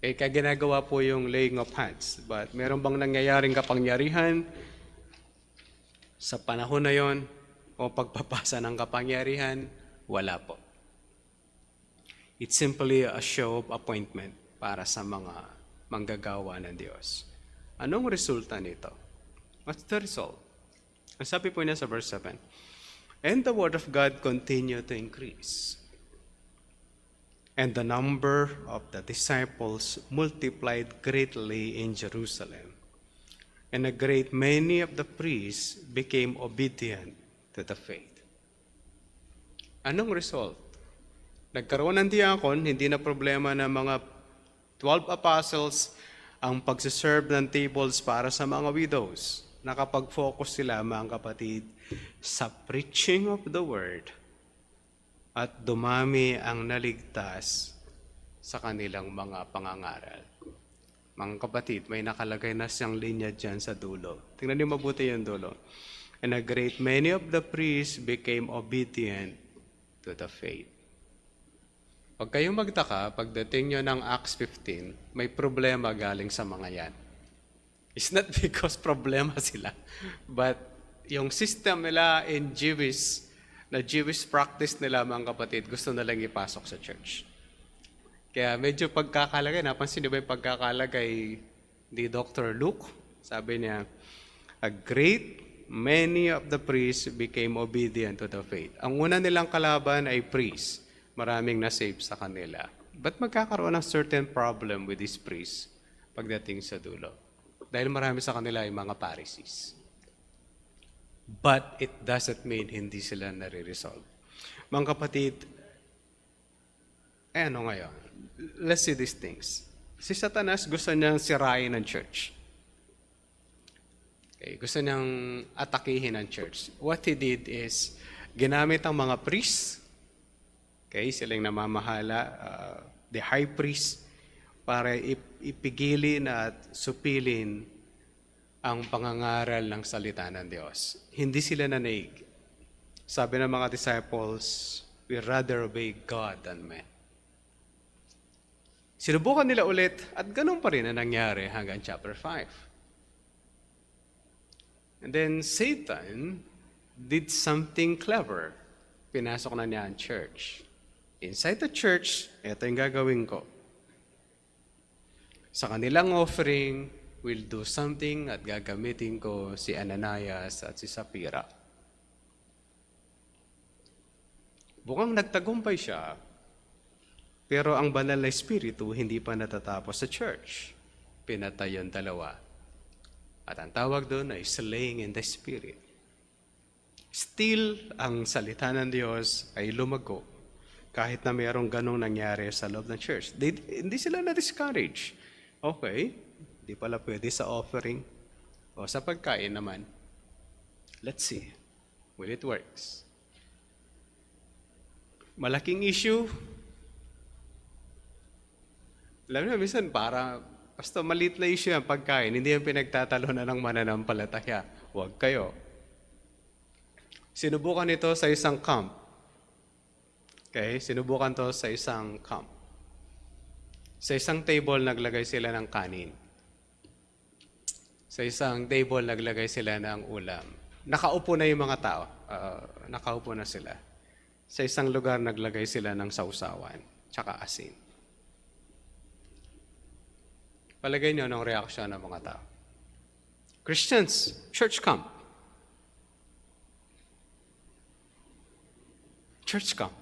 Okay, kaya ginagawa po yung laying of hands. But meron bang nangyayaring kapangyarihan sa panahon na yon o pagpapasa ng kapangyarihan? Wala po. It's simply a show of appointment para sa mga manggagawa ng Diyos. Anong resulta nito? What's the result? Ang sabi po niya sa verse 7, "And the word of God continued to increase, and the number of the disciples multiplied greatly in Jerusalem. And a great many of the priests became obedient to the faith." Anong result? Nagkaroon ng diakon, hindi na problema ng mga 12 apostles ang pagsiserve ng tables para sa mga widows. Nakapag-focus sila, mga kapatid, sa preaching of the word at dumami ang naligtas sa kanilang mga pangangaral. Mga kapatid, may nakalagay na siyang linya dyan sa dulo. Tingnan niyo mabuti yung dulo. "And a great many of the priests became obedient to the faith." Huwag kayong magtaka, pagdating nyo ng Acts 15, may problema galing sa mga yan. It's not because problema sila, but yung system nila in Jewish practice nila, mga kapatid, gusto nalang ipasok sa church. Kaya medyo pagkakalagay, napansin niyo ba yung pagkakalagay ni Dr. Luke? Sabi niya, "A great many of the priests became obedient to the faith." Ang una nilang kalaban ay priests. Maraming na-save sa kanila. But magkakaroon ng certain problem with these priests pagdating sa dulo. Dahil marami sa kanila ay mga Pharisees. But it doesn't mean hindi sila nare-resolve. Mga kapatid, ano ngayon? Let's see these things. Si Satanas gusto niyang sirain ang church. Okay, gusto niyang atakihin ang church. What he did is, ginamit ang mga priests, okay, silang namamahala, the high priest, para ipigilin at supilin ang pangangaral ng salita ng Diyos. Hindi sila nanaig. Sabi ng mga disciples, "We rather obey God than men." Sinubukan nila ulit at ganun pa rin ang nangyari hanggang chapter 5. And then Satan did something clever. Pinasok na niya ang church. Inside the church, ito yung gagawin ko. Sa kanilang offering, we'll do something at gagamitin ko si Ananias at si Sapphira. Bukang nagtagumpay siya, pero ang banal na espiritu hindi pa natatapos sa church. Pinatay yung dalawa. At ang tawag doon ay slaying in the spirit. Still, ang salita ng Diyos ay lumago kahit na mayroong ganong nangyari sa loob ng church. Hindi sila na-discourage. Okay, di pala pwede sa offering o sa pagkain naman. Let's see. Will it works? Malaking issue. Alam niyo, minsan basta maliit na issue ang pagkain, hindi yan pinagtatalunan ng mananampalataya. Huwag kayo. Sinubukan ito sa isang camp. Okay, sinubukan to sa isang camp. Sa isang table, naglagay sila ng kanin. Sa isang table, naglagay sila ng ulam. Nakaupo na yung mga tao. Nakaupo na sila. Sa isang lugar, naglagay sila ng sausawan, tsaka asin. Palagay niyo anong reaksyon ng mga tao. Christians, church camp. Church camp.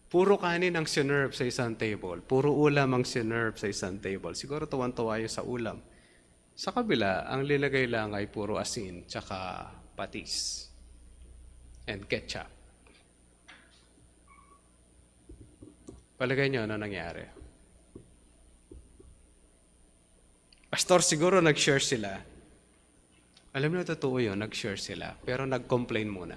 Puro kanin ang sinerve sa isang table. Puro ulam ang sinerve sa isang table. Siguro tuwan-tuwa yung sa ulam. Sa kabila, ang linagay lang ay puro asin, tsaka patis, and ketchup. Palagay niyo ano nangyari? Pastor, siguro nag-share sila. Alam niyo, totoo yun, nag-share sila. Pero nag-complain muna.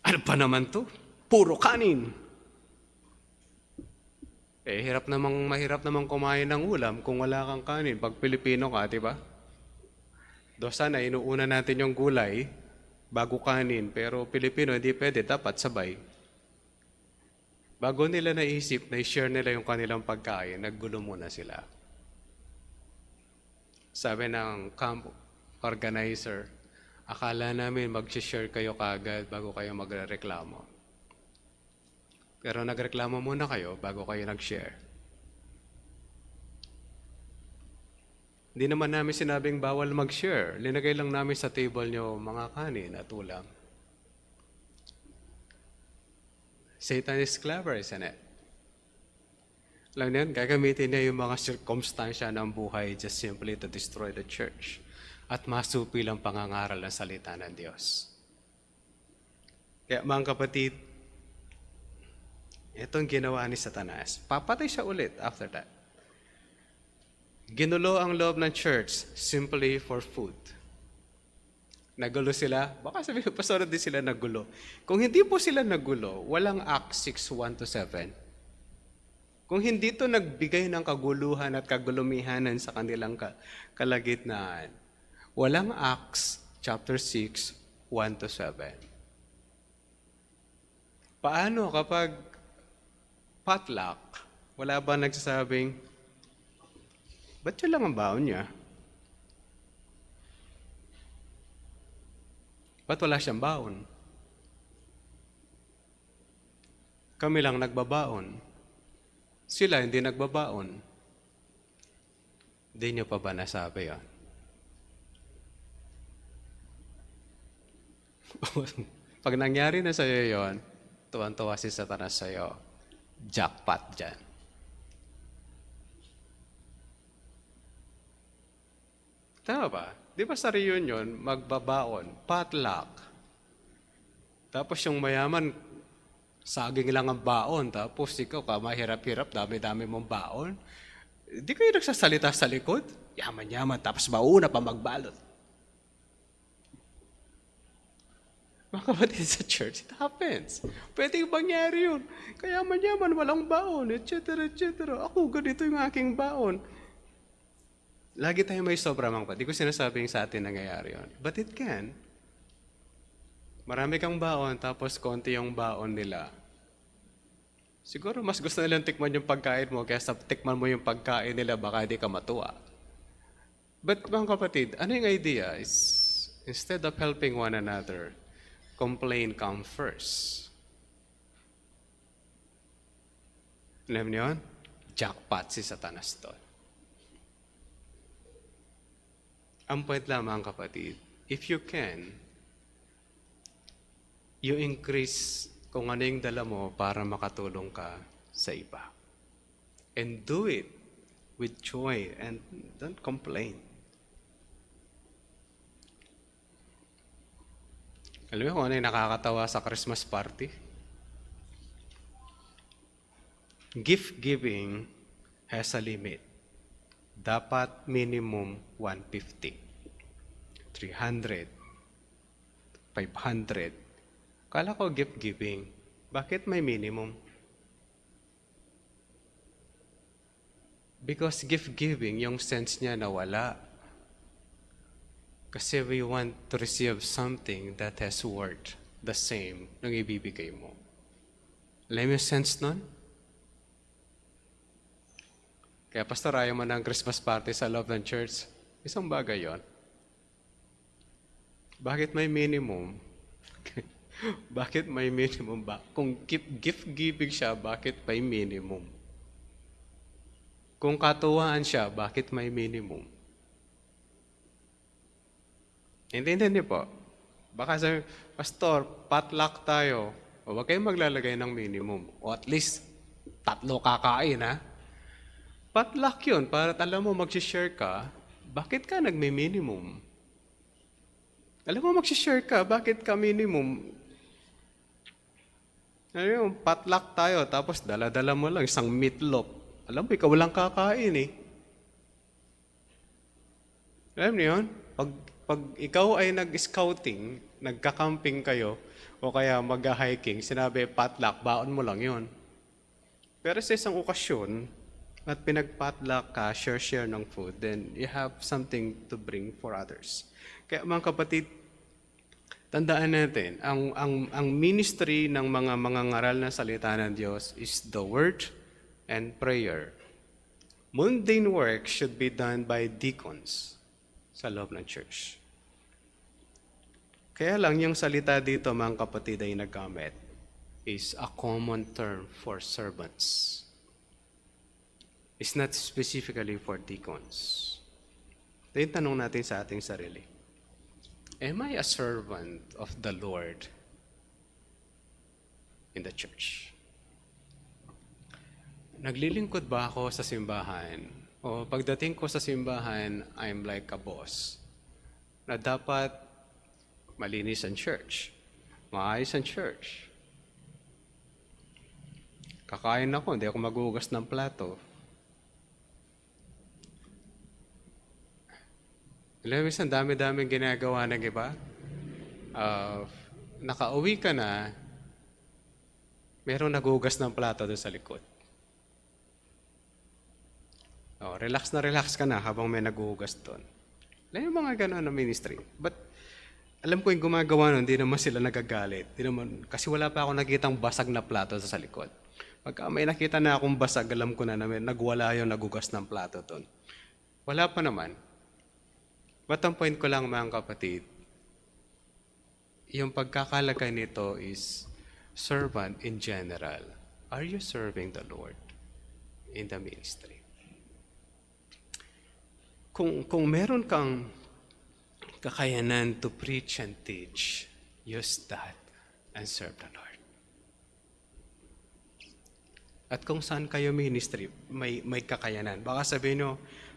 Ano pa naman to? Puro kanin. Mahirap namang kumain ng ulam kung wala kang kanin. Pag Pilipino ka, di ba? Sana inuuna natin yung gulay bago kanin. Pero Pilipino, hindi pwede. Dapat sabay. Bago nila naisip na i-share nila yung kanilang pagkain, naggulo muna sila. Sabi ng camp organizer, akala namin mag-share kayo kagad bago kayo magreklamo. Pero nagreklamo muna kayo bago kayo nag-share. Hindi naman namin sinabing bawal mag-share. Linagay lang namin sa table nyo mga kanin at ulam. Satan is clever, isn't it? Alam niyo, gagamitin niya yung mga circumstansya ng buhay just simply to destroy the church at masupi lang pangangaral ng salita ng Diyos. Kaya mga kapatid, itong ginawa ni Satanas, papatay siya ulit after that. Ginulo ang loob ng church simply for food. Nagulo sila, baka sabihin, pastor, din sila nagulo. Kung hindi po sila nagulo, walang Acts 6:1-7. Kung hindi to nagbigay ng kaguluhan at kagulumihanan sa kanilang kalagitnaan, walang Acts chapter 6:1-7. Paano kapag potluck, wala ba nagsasabing, ba't yun lang ang baon niya? Ba't wala siyang baon? Kami lang nagbabaon. Sila hindi nagbabaon. Hindi niyo pa ba nasabi yan? Pag nangyari na sa'yo yon, tuwan-tuwa si Satanas sa'yo. Jackpot dyan. Tama ba? Di ba sa reunion, magbabaon, potluck. Tapos yung mayaman, saging lang ang baon. Tapos ikaw, mahirap-hirap, dami-dami mong baon. Di kayo nagsasalita sa likod? Yaman-yaman, tapos mauna pa magbalot. Mga kapatid sa church, it happens. Pwede yung mangyari yun. Kaya yaman-yaman, walang baon, etc., etc. Ako, ganito yung aking baon. Lagi tayo may sobra mga kapatid. Di ko sinasabing sa atin nangyayari yun. But it can. Marami kang baon, tapos konti yung baon nila. Siguro mas gusto nilang tikman yung pagkain mo, kaya sa tikman mo yung pagkain nila, baka hindi ka matuwa. But mga kapatid, ano yung idea is, instead of helping one another, complain come first. Alam niyo yun? Jackpot si Satanas doon. Ang point lang mga kapatid, if you can, you increase kung ano yung dala mo para makatulong ka sa iba. And do it with joy and don't complain. Alam mo kung ano yung nakakatawa sa Christmas party? Gift giving has a limit. Dapat minimum 150, 300, 500. Kala ko gift giving. Bakit may minimum? Because gift giving, yung sense niya nawala. Kasi we want to receive something that has worth the same ng ibibigay mo. Alam mo yung sense nun? Kaya pastor, ayaw mo ng Christmas party sa loob ng church. Isang bagay yon. Bakit may minimum? Bakit may minimum ba? Kung gift giving siya, bakit may minimum? Kung katuwaan siya, bakit may minimum? Intindihan niyo po? Baka sabi, pastor, potluck tayo. O huwag kayong maglalagay ng minimum. O at least, 3 kakain, ha? Potluck yun, para alam mo mag-share ka, bakit ka nagme-minimum? Alam mo mag-share ka, bakit ka minimum? Ano yung potluck tayo, tapos dala-dala mo lang isang meatloaf. Alam mo, ikaw walang kakain eh. Alam niyo yun? Pag ikaw ay nag-scouting, nagka-camping kayo, o kaya mag-hiking, sinabi, potluck, baon mo lang yun. Pero sa isang okasyon, at pinag-potluck ka, share ng food, then you have something to bring for others. Kaya mga kapatid, tandaan natin, ang ministry ng mga mangangaral na salita ng Diyos is the Word and prayer. Mundane work should be done by deacons sa loob ng church. Kaya lang yung salita dito, mga kapatid, ay nagamit is a common term for servants. It's not specifically for deacons. Ito yung tanong natin sa ating sarili. Am I a servant of the Lord in the church? Naglilingkod ba ako sa simbahan? O pagdating ko sa simbahan, I'm like a boss na dapat malinis ang church, maayos ang church. Kakain ako, hindi ako maghugas ng plato. Alam mo, isang dami-daming ginagawa ng iba. Nakauwi ka na, merong naghugas ng plato doon sa likod. Relax na relax ka na habang may naghuhugas doon. Alam mo mga gano'n na ministry. But alam ko yung gumagawa nun, hindi naman sila nagagalit. Di naman, kasi wala pa ako nakitang basag na plato sa likod. Pagka may nakita na akong basag, alam ko na nagwala yung naghugas ng plato doon. Wala pa naman. But ang point ko lang mga kapatid, yung pagkakalagay nito is servant in general. Are you serving the Lord in the ministry? Kung meron kang kakayanan to preach and teach, use that and serve the Lord. At kung saan kayo ministry, may kakayanan. Baka sabihin nyo,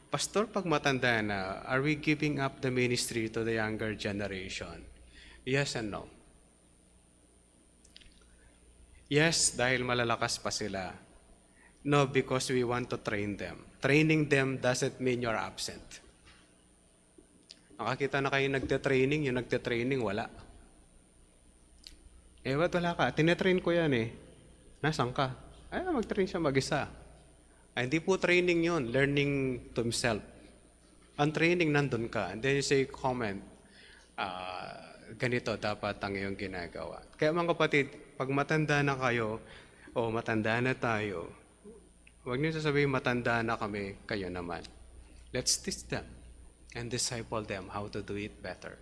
Pastor, pag matanda na, are we giving up the ministry to the younger generation? Yes and no. Yes, dahil malalakas pa sila. No, because we want to train them. Training them doesn't mean you're absent. Nakakita na kayo nagte-training, yung nagte-training, wala. Ba't wala ka? Tinetrain ko yan eh. Nasaan ka? Mag-train siya mag-isa. Hindi po training yon, learning to himself. Ang training nandun ka. And then you say comment, ganito dapat ang iyong ginagawa. Kaya mga kapatid, pag matanda na kayo, o matanda na tayo, huwag niyo sasabihin matanda na kami, kayo naman. Let's teach them and disciple them how to do it better.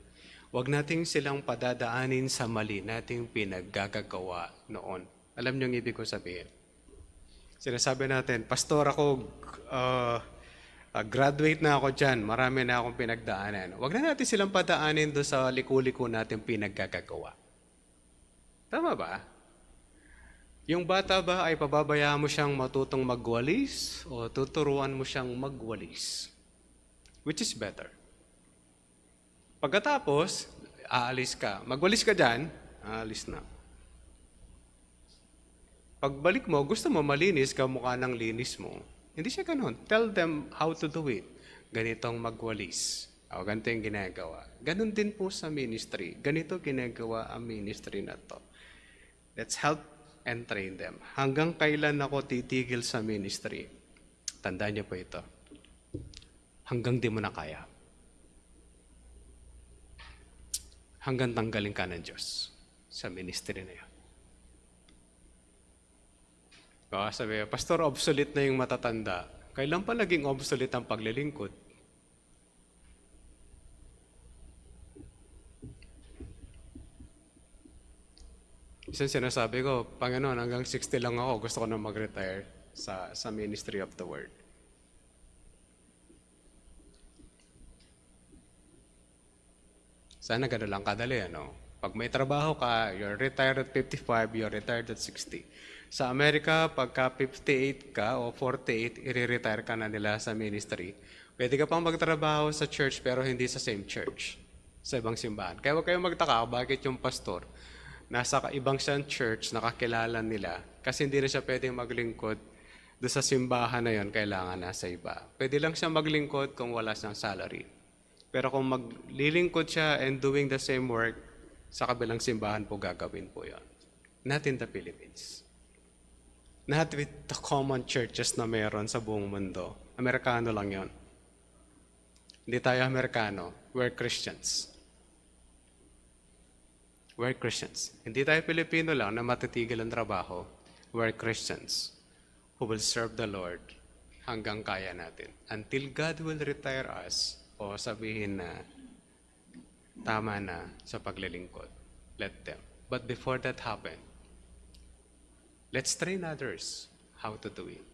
Huwag nating silang padadaanin sa mali nating pinaggagawa noon. Alam niyo ang ibig ko sabihin? Sinasabi natin, Pastor, ako, graduate na ako dyan, marami na akong pinagdaanan. Huwag na natin silang padaanin doon sa liku-liku natin pinaggagawa. Tama ba? Yung bata ba ay pababayaan mo siyang matutong magwalis o tuturuan mo siyang magwalis? Which is better? Pagkatapos, aalis ka. Magwalis ka dyan, aalis na. Pagbalik mo, gusto mo malinis, kamukha ng linis mo. Hindi siya ganun. Tell them how to do it. Ganitong magwalis. Ganito yung ginagawa. Ganun din po sa ministry. Ganito ginagawa ang ministry na to. Let's help and train them. Hanggang kailan ako titigil sa ministry? Tandaan niyo po ito. Hanggang di mo na kaya. Hanggang tanggalin ka ng Diyos sa ministry na yun. Baka sabi, Pastor, obsolete na yung matatanda. Kailan pa naging obsolete ang paglilingkod? Isang sinasabi ko, Panginoon, hanggang 60 lang ako, gusto ko na mag-retire sa ministry of the word. Sana gano'n lang kadali, ano? Pag may trabaho ka, you're retired at 55, you're retired at 60. Sa Amerika, pagka 58 ka o 48, i-retire ka na nila sa ministry. Pwede ka pang magtrabaho sa church pero hindi sa same church, sa ibang simbahan. Kaya huwag kayong magtaka bakit yung pastor nasa ibang siyang church, nakakilala nila, kasi hindi na siya pwedeng maglingkod doon sa simbahan na yon, kailangan nasa iba. Pwede lang siya maglingkod kung wala siyang salary. Pero kung maglilingkod siya and doing the same work, sa kabilang simbahan po gagawin po yan. Not in the Philippines. Not with the common churches na meron sa buong mundo. Amerikano lang yon. Hindi tayo Amerikano. We're Christians. We're Christians. Hindi tayo Pilipino lang na matitigil ang trabaho. We're Christians who will serve the Lord hanggang kaya natin. Until God will retire us o sabihin na tama na sa paglilingkod. Let them. But before that happen, let's train others how to do it.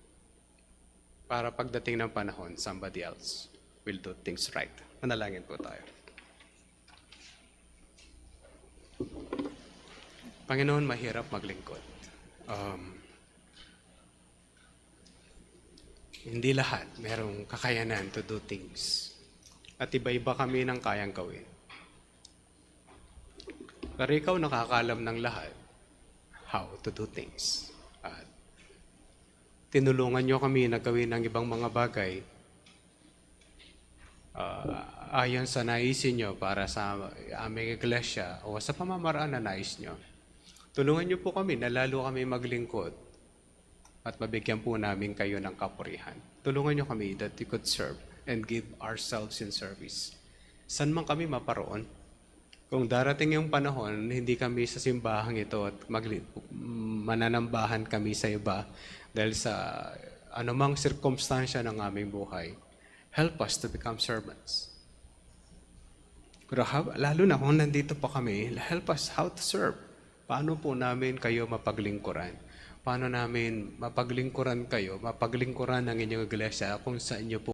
Para pagdating ng panahon, somebody else will do things right. Manalangin po tayo. Panginoon, mahirap maglingkod. Hindi lahat merong kakayanan to do things. At iba-iba kami ng kayang gawin. Pero ikaw nakakalam ng lahat how to do things. At tinulungan nyo kami na gawin ng ibang mga bagay ayon sa naisin nyo para sa aming iglesia o sa pamamaraan na nais nyo. Tulungan nyo po kami na lalo kami maglingkod at mabigyan po namin kayo ng kapurihan. Tulungan nyo kami that we could serve and give ourselves in service. San man kami maparoon? Kung darating yung panahon, hindi kami sa simbahang ito at mananambahan kami sa iba dahil sa anumang sirkumstansya ng aming buhay, help us to become servants. Pero lalo na kung nandito pa kami, help us how to serve. Paano po namin kayo mapaglingkuran? Paano namin mapaglingkuran kayo, mapaglingkuran ng inyong iglesia kung sa inyo po